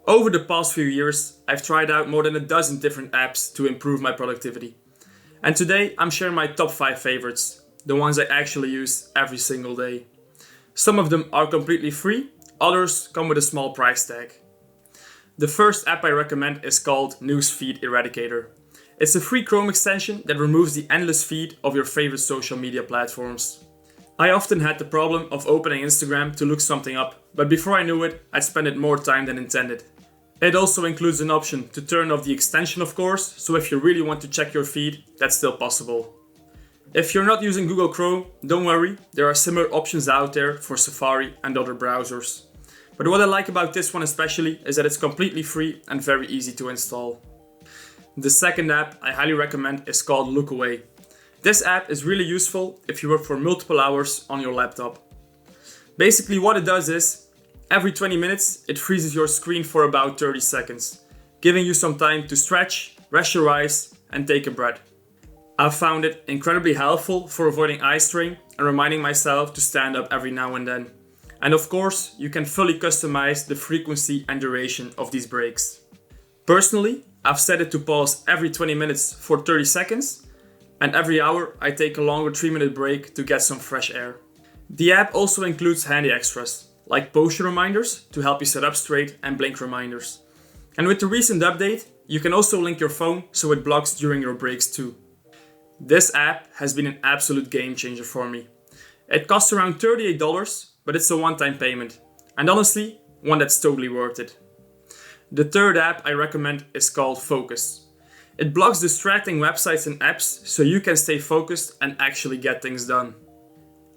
Over the past few years, I've tried out more than a dozen different apps to improve my productivity. And today I'm sharing my top 5 favorites, the ones I actually use every single day. Some of them are completely free, others come with a small price tag. The first app I recommend is called Newsfeed Eradicator. It's a free Chrome extension that removes the endless feed of your favorite social media platforms. I often had the problem of opening Instagram to look something up, but before I knew it, I'd spent more time than intended. It also includes an option to turn off the extension, of course, so if you really want to check your feed, that's still possible. If you're not using Google Chrome, don't worry, there are similar options out there for Safari and other browsers. But what I like about this one especially is that it's completely free and very easy to install. The second app I highly recommend is called Lookaway. This app is really useful if you work for multiple hours on your laptop. Basically what it does is, every 20 minutes it freezes your screen for about 30 seconds, giving you some time to stretch, rest your eyes and take a breath. I've found it incredibly helpful for avoiding eye strain and reminding myself to stand up every now and then. And of course, you can fully customize the frequency and duration of these breaks. Personally, I've set it to pause every 20 minutes for 30 seconds, and every hour I take a longer 3-minute break to get some fresh air. The app also includes handy extras, like posture reminders to help you sit up straight and blink reminders. And with the recent update, you can also link your phone so it blocks during your breaks too. This app has been an absolute game changer for me. It costs around $38, but it's a one-time payment, and honestly, one that's totally worth it. The third app I recommend is called Focus. It blocks distracting websites and apps so you can stay focused and actually get things done.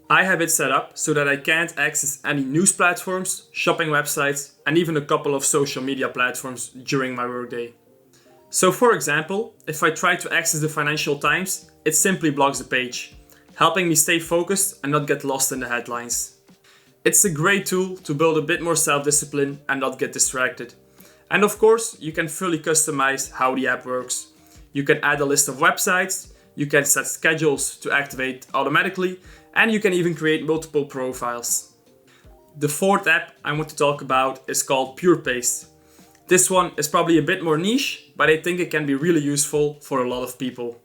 I have it set up so that I can't access any news platforms, shopping websites, and even a couple of social media platforms during my workday. So for example, if I try to access the Financial Times, it simply blocks the page, helping me stay focused and not get lost in the headlines. It's a great tool to build a bit more self-discipline and not get distracted. And of course, you can fully customize how the app works. You can add a list of websites, you can set schedules to activate automatically, and you can even create multiple profiles. The fourth app I want to talk about is called PurePaste. This one is probably a bit more niche, but I think it can be really useful for a lot of people.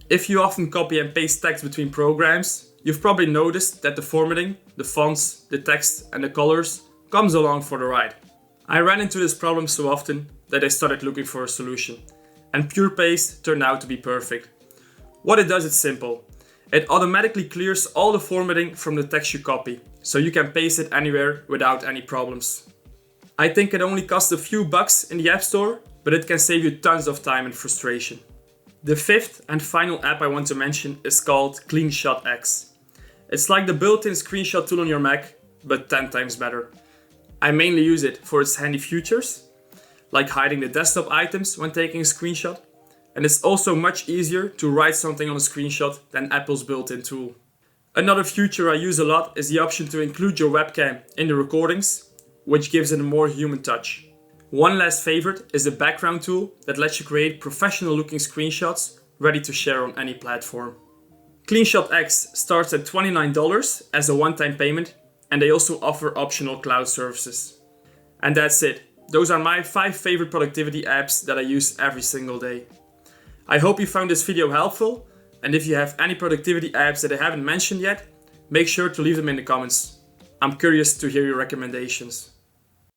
If you often copy and paste text between programs, you've probably noticed that the formatting, the fonts, the text and the colors comes along for the ride. I ran into this problem so often that I started looking for a solution, and PurePaste turned out to be perfect. What it does is simple. It automatically clears all the formatting from the text you copy, so you can paste it anywhere without any problems. I think it only costs a few bucks in the App Store, but it can save you tons of time and frustration. The fifth and final app I want to mention is called CleanShot X. It's like the built-in screenshot tool on your Mac, but 10 times better. I mainly use it for its handy features, like hiding the desktop items when taking a screenshot, and it's also much easier to write something on a screenshot than Apple's built-in tool. Another feature I use a lot is the option to include your webcam in the recordings, which gives it a more human touch. One last favorite is the background tool that lets you create professional looking screenshots ready to share on any platform. CleanShot X starts at $29 as a one-time payment, and they also offer optional cloud services. And that's it. Those are my 5 favorite productivity apps that I use every single day. I hope you found this video helpful, and if you have any productivity apps that I haven't mentioned yet, make sure to leave them in the comments. I'm curious to hear your recommendations.